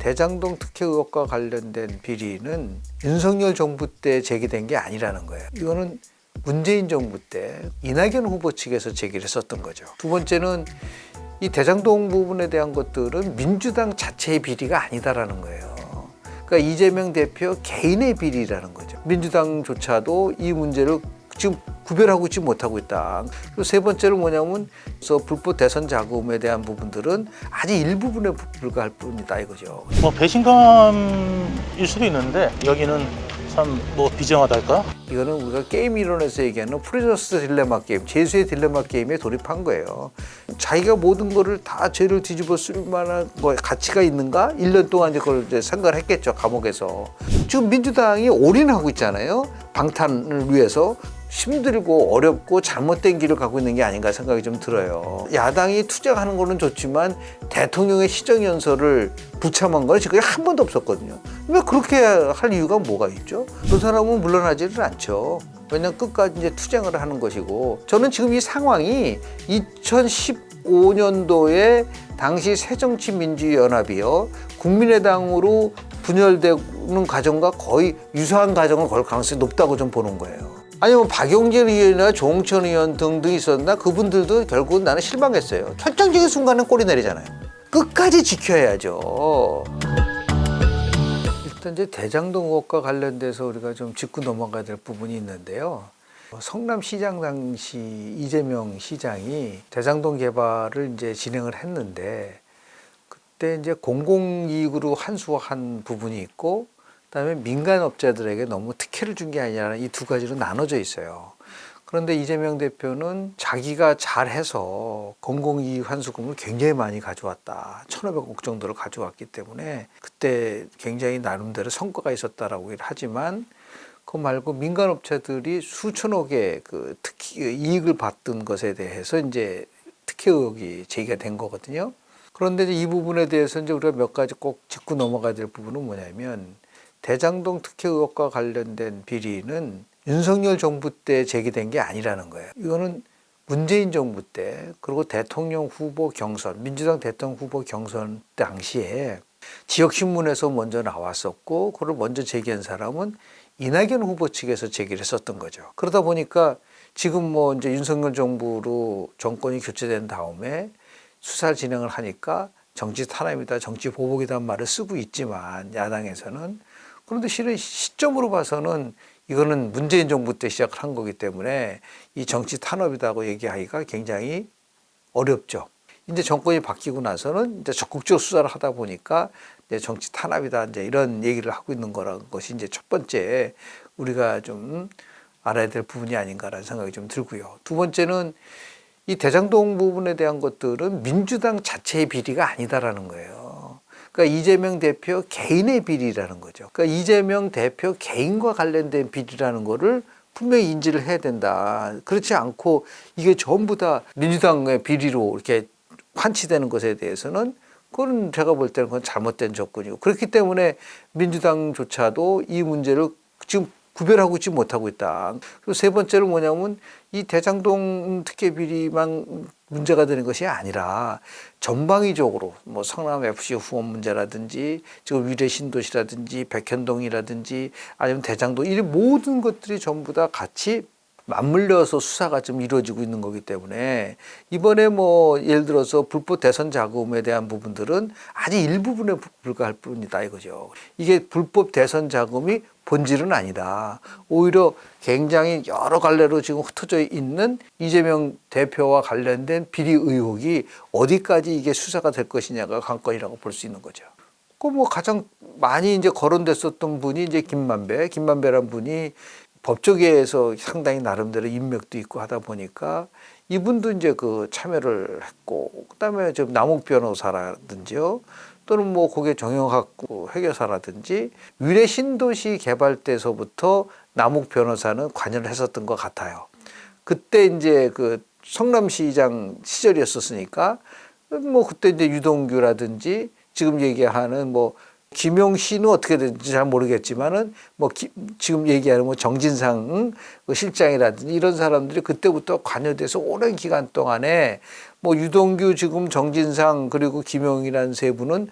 대장동 특혜 의혹과 관련된 비리는 윤석열 정부 때 제기된 게 아니라는 거예요. 이거는 문재인 정부 때 이낙연 후보 측에서 제기를 했었던 거죠. 두 번째는 이 대장동 부분에 대한 것들은 민주당 자체의 비리가 아니다라는 거예요. 그러니까 이재명 대표 개인의 비리라는 거죠. 민주당조차도 이 문제를 지금 구별하고 있지 못하고 있다. 그리고 세 번째로 뭐냐면 불법 대선 자금에 대한 부분들은 아직 일부분에 불과할 뿐이다 이거죠. 배신감일 수도 있는데 여기는 참 비정하달까? 이거는 우리가 게임 이론에서 얘기하는 프리저스 딜레마 게임, 죄수의 딜레마 게임에 돌입한 거예요. 자기가 모든 거를 다 죄를 뒤집어 쓸 만한 가치가 있는가? 1년 동안 이제 그걸 이제 생각을 했겠죠, 감옥에서. 지금 민주당이 올인하고 있잖아요. 방탄을 위해서. 힘들고 어렵고 잘못된 길을 가고 있는 게 아닌가 생각이 좀 들어요. 야당이 투쟁하는 거는 좋지만 대통령의 시정연설을 부참한 건 지금 한 번도 없었거든요. 왜 그렇게 할 이유가 뭐가 있죠? 그 사람은 물러나지를 않죠. 왜냐하면 끝까지 이제 투쟁을 하는 것이고, 저는 지금 이 상황이 2015년도에 당시 새정치민주연합이요, 국민의당으로 분열되는 과정과 거의 유사한 과정을 걸 가능성이 높다고 좀 보는 거예요. 아니면 박용진 의원이나 조홍천 의원 등등 있었나? 그분들도 결국은 나는 실망했어요. 결정적인 순간은 꼬리 내리잖아요. 끝까지 지켜야죠. 일단 이제 대장동 의혹과 관련돼서 우리가 좀 짚고 넘어가야 될 부분이 있는데요. 성남시장 당시 이재명 시장이 대장동 개발을 이제 진행을 했는데, 그때 이제 공공이익으로 환수한 부분이 있고, 그다음에 민간업자들에게 너무 특혜를 준 게 아니라 이 두 가지로 나눠져 있어요. 그런데 이재명 대표는 자기가 잘해서 공공이익 환수금을 굉장히 많이 가져왔다. 1,500억 정도를 가져왔기 때문에 그때 굉장히 나름대로 성과가 있었다라고 하지만, 그거 말고 민간업체들이 수천억의 그 특히 이익을 받던 것에 대해서 이제 특혜 의혹이 제기가 된 거거든요. 그런데 이제 이 부분에 대해서 이제 우리가 몇 가지 꼭 짚고 넘어가야 될 부분은 뭐냐면, 대장동 특혜 의혹과 관련된 비리는 윤석열 정부 때 제기된 게 아니라는 거예요. 이거는 문재인 정부 때, 그리고 대통령 후보 경선, 민주당 대통령 후보 경선 당시에 지역신문에서 먼저 나왔었고, 그걸 먼저 제기한 사람은 이낙연 후보 측에서 제기를 했었던 거죠. 그러다 보니까 지금 이제 윤석열 정부로 정권이 교체된 다음에 수사를 진행을 하니까 정치 탄압이다, 정치 보복이다는 말을 쓰고 있지만 야당에서는, 그런데 실은 시점으로 봐서는 이거는 문재인 정부 때 시작을 한 거기 때문에 이 정치 탄압이라고 얘기하기가 굉장히 어렵죠. 이제 정권이 바뀌고 나서는 이제 적극적으로 수사를 하다 보니까 이제 정치 탄압이다, 이제 이런 얘기를 하고 있는 거라는 것이 이제 첫 번째 우리가 좀 알아야 될 부분이 아닌가라는 생각이 좀 들고요. 두 번째는 이 대장동 부분에 대한 것들은 민주당 자체의 비리가 아니다라는 거예요. 그러니까 이재명 대표 개인의 비리라는 거죠. 그러니까 이재명 대표 개인과 관련된 비리라는 거를 분명히 인지를 해야 된다. 그렇지 않고 이게 전부 다 민주당의 비리로 이렇게 환치되는 것에 대해서는, 그건 제가 볼 때는 그건 잘못된 접근이고, 그렇기 때문에 민주당조차도 이 문제를 지금 구별하고 있지 못하고 있다. 그리고 세 번째로 뭐냐면, 이 대장동 특혜 비리만 문제가 되는 것이 아니라 전방위적으로 성남FC 후원 문제라든지 지금 위례 신도시라든지 백현동이라든지 아니면 대장동, 이 모든 것들이 전부 다 같이 맞물려서 수사가 좀 이루어지고 있는 거기 때문에 이번에 예를 들어서 불법 대선 자금에 대한 부분들은 아직 일부분에 불과할 뿐이다 이거죠. 이게 불법 대선 자금이 본질은 아니다. 오히려 굉장히 여러 갈래로 지금 흩어져 있는 이재명 대표와 관련된 비리 의혹이 어디까지 이게 수사가 될 것이냐가 관건이라고 볼 수 있는 거죠. 가장 많이 이제 거론됐었던 분이 이제 김만배란 분이 법조계에서 상당히 나름대로 인맥도 있고 하다 보니까 이분도 이제 참여를 했고, 그다음에 좀 남욱 변호사라든지요, 또는 거기에 정영학 회계사라든지 위례 신도시 개발 때서부터 남욱 변호사는 관여를 했었던 것 같아요. 그때 이제 성남시장 시절이었었으니까 그때 이제 유동규라든지 지금 얘기하는 김용 씨는 어떻게 되는지 잘 모르겠지만은 지금 얘기하는 정진상 실장이라든지 이런 사람들이 그때부터 관여돼서 오랜 기간 동안에 유동규, 지금 정진상, 그리고 김용이라는 세 분은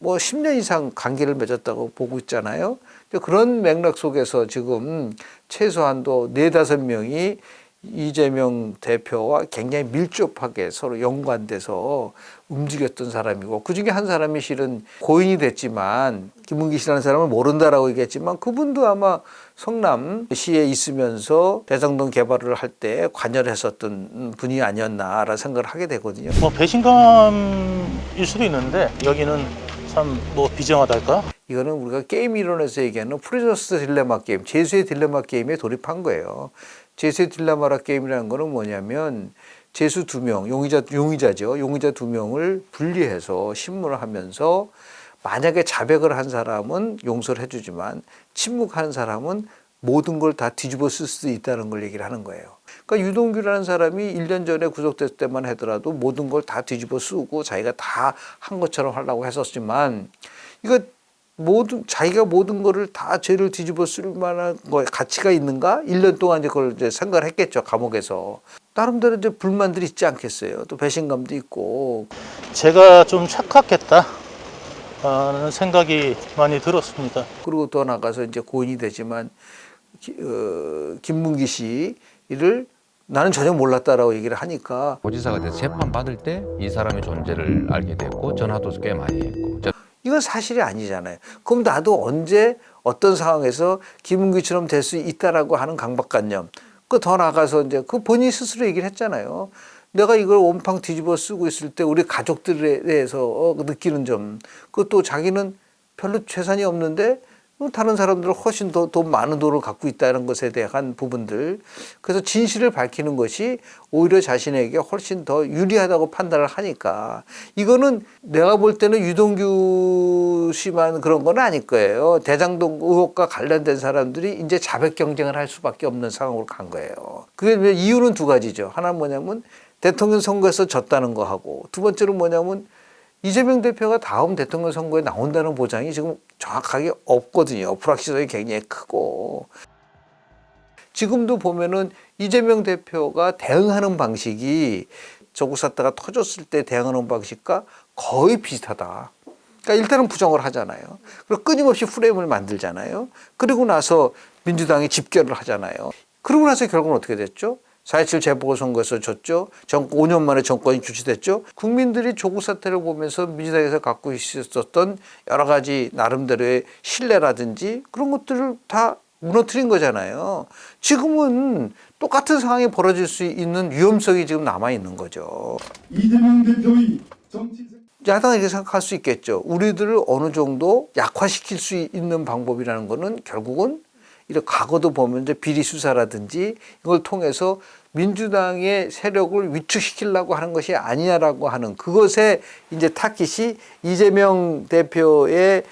뭐 10년 이상 관계를 맺었다고 보고 있잖아요. 그런 맥락 속에서 지금 최소한도 4-5명이 이재명 대표와 굉장히 밀접하게 서로 연관돼서 움직였던 사람이고, 그중에 한 사람이 실은 고인이 됐지만, 김문기 씨라는 사람을 모른다라고 얘기했지만 그분도 아마 성남시에 있으면서 대장동 개발을 할 때 관여를 했었던 분이 아니었나라는 생각을 하게 되거든요. 뭐 배신감일 수도 있는데 여기는 참 뭐 비정하달까? 이거는 우리가 게임 이론에서 얘기하는 프리저스 딜레마 게임, 제수의 딜레마 게임에 돌입한 거예요. 제수의 딜레마 게임이라는 거는 뭐냐면, 제수 2명, 용의자죠. 용의자 2명을 분리해서 신문을 하면서 만약에 자백을 한 사람은 용서를 해주지만 침묵하는 사람은 모든 걸 다 뒤집어 쓸 수도 있다는 걸 얘기를 하는 거예요. 그러니까 유동규라는 사람이 1년 전에 구속됐을 때만 하더라도 모든 걸 다 뒤집어 쓰고 자기가 다 한 것처럼 하려고 했었지만, 이거 자기가 모든 거를 다 죄를 뒤집어 쓸 만한 거 가치가 있는가? 1년 동안 이제 그걸 이제 생각을 했겠죠, 감옥에서. 나름대로 이제 불만들이 있지 않겠어요. 또 배신감도 있고. 제가 좀 착각했다 하는 생각이 많이 들었습니다. 그리고 더 나가서 이제 고인이 되지만, 김문기 씨를 나는 전혀 몰랐다라고 얘기를 하니까. 고지사가 돼서 재판 받을 때 이 사람의 존재를 알게 됐고 전화도 꽤 많이 했고. 이건 사실이 아니잖아요. 그럼 나도 언제 어떤 상황에서 김문기처럼 될 수 있다라고 하는 강박관념. 그 더 나가서 이제 그 본인 스스로 얘기를 했잖아요. 내가 이걸 온팡 뒤집어 쓰고 있을 때 우리 가족들에 대해서 느끼는 점. 그것도 자기는 별로 재산이 없는데 다른 사람들은 훨씬 더 돈 많은 돈을 갖고 있다는 것에 대한 부분들. 그래서 진실을 밝히는 것이 오히려 자신에게 훨씬 더 유리하다고 판단을 하니까, 이거는 내가 볼 때는 유동규 씨만 그런 건 아닐 거예요. 대장동 의혹과 관련된 사람들이 이제 자백 경쟁을 할 수밖에 없는 상황으로 간 거예요. 그게 이유는 2가지죠. 하나는 뭐냐면 대통령 선거에서 졌다는 거 하고, 두 번째는 뭐냐면 이재명 대표가 다음 대통령 선거에 나온다는 보장이 지금 정확하게 없거든요. 불확실성이 굉장히 크고. 지금도 보면은 이재명 대표가 대응하는 방식이 조국 사태가 터졌을 때 대응하는 방식과 거의 비슷하다. 그러니까 일단은 부정을 하잖아요. 그리고 끊임없이 프레임을 만들잖아요. 그리고 나서 민주당이 집결을 하잖아요. 그러고 나서 결국은 어떻게 됐죠? 4.27 재보궐선거에서 졌죠. 5년 만에 정권이 주체됐죠. 국민들이 조국 사태를 보면서 민주당에서 갖고 있었던 여러 가지 나름대로의 신뢰라든지 그런 것들을 다 무너뜨린 거잖아요. 지금은 똑같은 상황이 벌어질 수 있는 위험성이 지금 남아있는 거죠. 이재명 대표의 정치 야당은 이렇게 생각할 수 있겠죠. 우리들을 어느 정도 약화시킬 수 있는 방법이라는 거는 결국은 이런 과거도 보면 이제 비리 수사라든지 이걸 통해서 민주당의 세력을 위축시키려고 하는 것이 아니냐라고 하는 그것에 이제 타깃이 이재명 대표의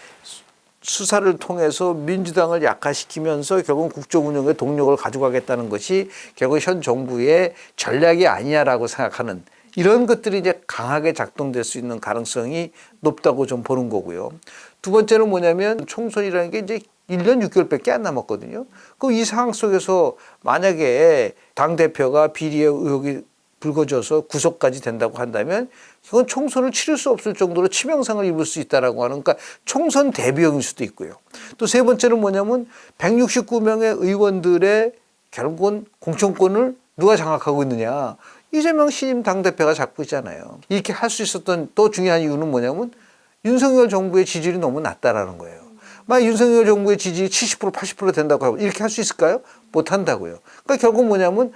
수사를 통해서 민주당을 약화시키면서 결국 국정 운영의 동력을 가져가겠다는 것이 결국 현 정부의 전략이 아니냐라고 생각하는 이런 것들이 이제 강하게 작동될 수 있는 가능성이 높다고 좀 보는 거고요. 두 번째는 뭐냐면 총선이라는 게 이제 1년 6개월밖에 안 남았거든요. 그럼 이 상황 속에서 만약에 당대표가 비리의 의혹이 불거져서 구속까지 된다고 한다면 이건 총선을 치를 수 없을 정도로 치명상을 입을 수 있다라고 하는, 그러니까 총선 대비용일 수도 있고요. 또 세 번째는 뭐냐면 169명의 의원들의 결국은 공천권을 누가 장악하고 있느냐. 이재명 신임 당대표가 잡고 있잖아요. 이렇게 할 수 있었던 또 중요한 이유는 뭐냐면 윤석열 정부의 지지율이 너무 낮다라는 거예요. 만약 윤석열 정부의 지지율이 70% 80% 된다고 하고 이렇게 할 수 있을까요? 못 한다고요. 그러니까 결국 뭐냐면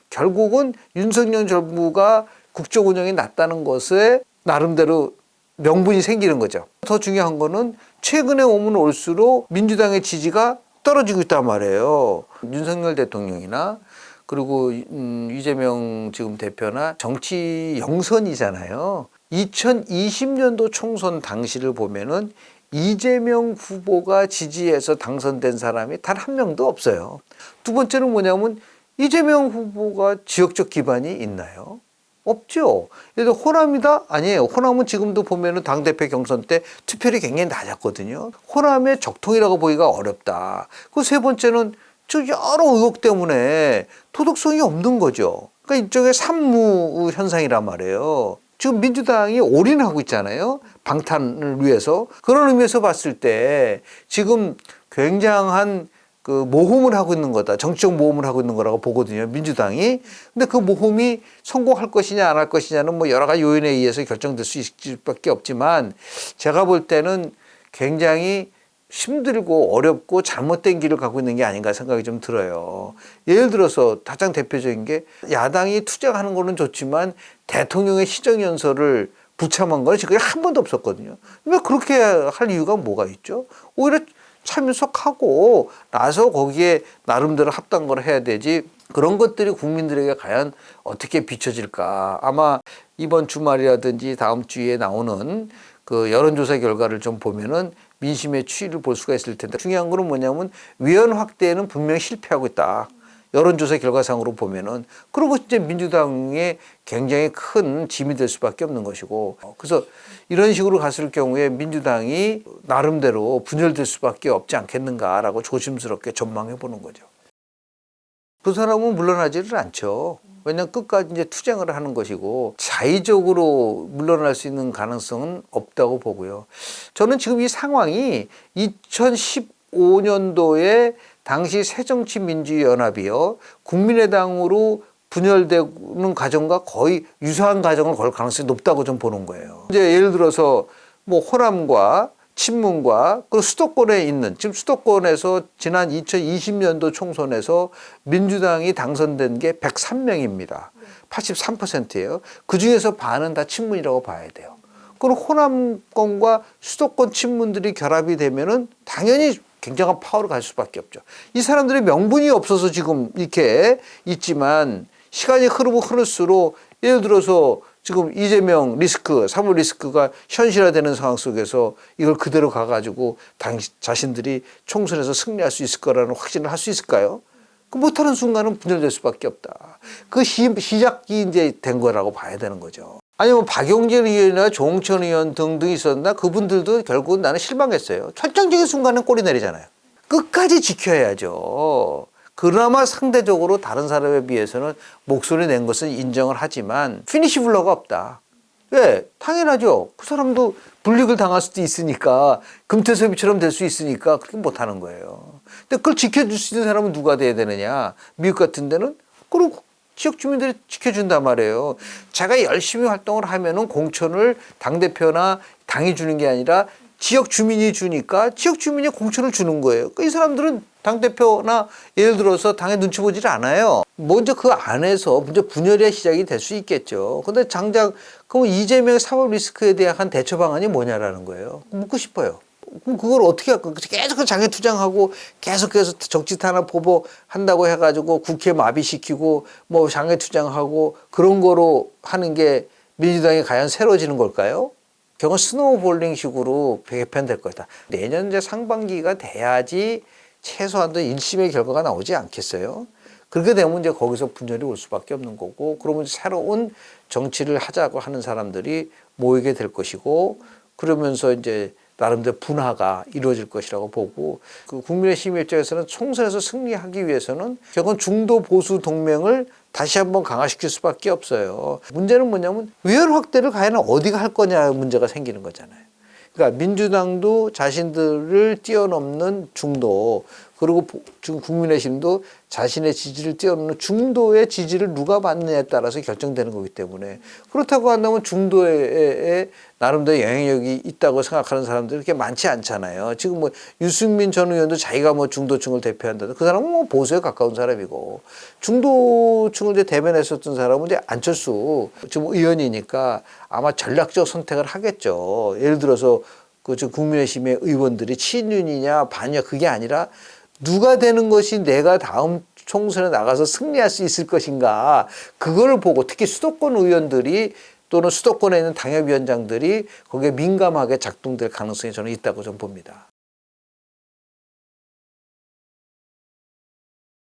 결국은 윤석열 정부가 국정 운영이 낮다는 것에 나름대로 명분이 생기는 거죠. 더 중요한 거는 최근에 오면 올수록 민주당의 지지가 떨어지고 있단 말이에요. 윤석열 대통령이나 그리고 이재명 지금 대표나 정치 영선이잖아요. 2020년도 총선 당시를 보면은 이재명 후보가 지지해서 당선된 사람이 단 한 명도 없어요. 두 번째는 뭐냐면 이재명 후보가 지역적 기반이 있나요? 없죠. 예를 들어 호남이다? 아니에요. 호남은 지금도 보면은 당대표 경선 때 투표율이 굉장히 낮았거든요. 호남의 적통이라고 보기가 어렵다. 그 세 번째는 저 여러 의혹 때문에 도덕성이 없는 거죠. 그러니까 일종의 산무 현상이란 말이에요. 지금 민주당이 올인하고 있잖아요. 방탄을 위해서. 그런 의미에서 봤을 때 지금 굉장한 그 모험을 하고 있는 거다. 정치적 모험을 하고 있는 거라고 보거든요. 민주당이. 근데 그 모험이 성공할 것이냐 안 할 것이냐는 뭐 여러 가지 요인에 의해서 결정될 수 있을 수밖에 없지만 제가 볼 때는 굉장히 힘들고 어렵고 잘못된 길을 가고 있는 게 아닌가 생각이 좀 들어요. 예를 들어서 가장 대표적인 게 야당이 투쟁하는 거는 좋지만 대통령의 시정연설을 부참한 건 지금까지 한 번도 없었거든요. 왜 그렇게 할 이유가 뭐가 있죠? 오히려 참석하고 나서 거기에 나름대로 합당을 해야 되지 그런 것들이 국민들에게 과연 어떻게 비춰질까. 아마 이번 주말이라든지 다음 주에 나오는 그 여론조사 결과를 좀 보면은 민심의 추이를 볼 수가 있을 텐데 중요한 거는 뭐냐면 위원 확대에는 분명히 실패하고 있다. 여론조사 결과상으로 보면은 그런 것이 이제 민주당의 굉장히 큰 짐이 될 수밖에 없는 것이고 그래서 이런 식으로 갔을 경우에 민주당이 나름대로 분열될 수밖에 없지 않겠는가라고 조심스럽게 전망해 보는 거죠. 그 사람은 물러나지를 않죠. 왜냐하면 끝까지 이제 투쟁을 하는 것이고 자의적으로 물러날 수 있는 가능성은 없다고 보고요. 저는 지금 이 상황이 2015년도에 당시 새정치민주연합이요 국민의당으로 분열되는 과정과 거의 유사한 과정을 걸 가능성이 높다고 좀 보는 거예요. 이제 예를 들어서 뭐 호남과 친문과 그리고 수도권에 있는 지금 수도권에서 지난 2020년도 총선에서 민주당이 당선된 게 103명입니다. 83%예요. 그중에서 반은 다 친문이라고 봐야 돼요. 그럼 호남권과 수도권 친문들이 결합이 되면은 당연히 굉장한 파워를 가질 수밖에 없죠. 이 사람들의 명분이 없어서 지금 이렇게 있지만 시간이 흐를수록 예를 들어서 지금 이재명 리스크, 사법 리스크가 현실화되는 상황 속에서 이걸 그대로 가가지고 자신들이 총선에서 승리할 수 있을 거라는 확신을 할 수 있을까요? 그 못하는 순간은 분열될 수밖에 없다. 그 시작이 이제 된 거라고 봐야 되는 거죠. 아니면 박용진 의원이나 조홍천 의원 등등 있었나 그분들도 결국은 나는 실망했어요. 결정적인 순간은 꼬리 내리잖아요. 끝까지 지켜야죠. 그나마 상대적으로 다른 사람에 비해서는 목소리 낸 것은 인정을 하지만 피니시 블러가 없다. 왜? 당연하죠. 그 사람도 불이익을 당할 수도 있으니까 금태섭이처럼 될 수 있으니까 그렇게 못하는 거예요. 근데 그걸 지켜줄 수 있는 사람은 누가 돼야 되느냐. 미국 같은 데는 그럼 지역 주민들이 지켜준단 말이에요. 제가 열심히 활동을 하면은 공천을 당대표나 당이 주는 게 아니라 지역 주민이 주니까 지역 주민이 공천을 주는 거예요. 이 사람들은 당대표나 예를 들어서 당에 눈치 보질 않아요. 먼저 그 안에서 먼저 분열의 시작이 될 수 있겠죠. 근데 장작, 그럼 이재명의 사법 리스크에 대한 대처 방안이 뭐냐라는 거예요. 묻고 싶어요. 그럼 그걸 어떻게 할 거야? 계속 장애 투쟁하고 계속해서 정치 탄압 보복한다고 해가지고 국회 마비시키고 뭐 장애 투쟁하고 그런 거로 하는 게 민주당이 과연 새로워지는 걸까요? 결국은 스노우볼링식으로 개편될 거다. 내년 이제 상반기가 돼야지 최소한도 1심의 결과가 나오지 않겠어요? 그렇게 되면 이제 거기서 분열이 올 수밖에 없는 거고, 그러면 새로운 정치를 하자고 하는 사람들이 모이게 될 것이고, 그러면서 이제 나름대로 분화가 이루어질 것이라고 보고, 그 국민의힘 입장에서는 총선에서 승리하기 위해서는 결국은 중도 보수 동맹을 다시 한번 강화시킬 수밖에 없어요. 문제는 뭐냐면 위원 확대를 과연 어디가 할 거냐 문제가 생기는 거잖아요. 그러니까 민주당도 자신들을 뛰어넘는 중도, 그리고 지금 국민의힘도 자신의 지지를 뛰어넘는 중도의 지지를 누가 받느냐에 따라서 결정되는 거기 때문에, 그렇다고 한다면 중도에 나름대로 영향력이 있다고 생각하는 사람들이 그렇게 많지 않잖아요. 지금 뭐 유승민 전 의원도 자기가 뭐 중도층을 대표한다. 그 사람은 뭐 보수에 가까운 사람이고, 중도층을 이제 대변했었던 사람은 이제 안철수 지금 의원이니까 아마 전략적 선택을 하겠죠. 예를 들어서 그 지금 국민의힘의 의원들이 친윤이냐 반이냐 그게 아니라 누가 되는 것이 내가 다음 총선에 나가서 승리할 수 있을 것인가, 그걸 보고 특히 수도권 의원들이 또는 수도권에 있는 당협위원장들이 거기에 민감하게 작동될 가능성이 저는 있다고 좀 봅니다.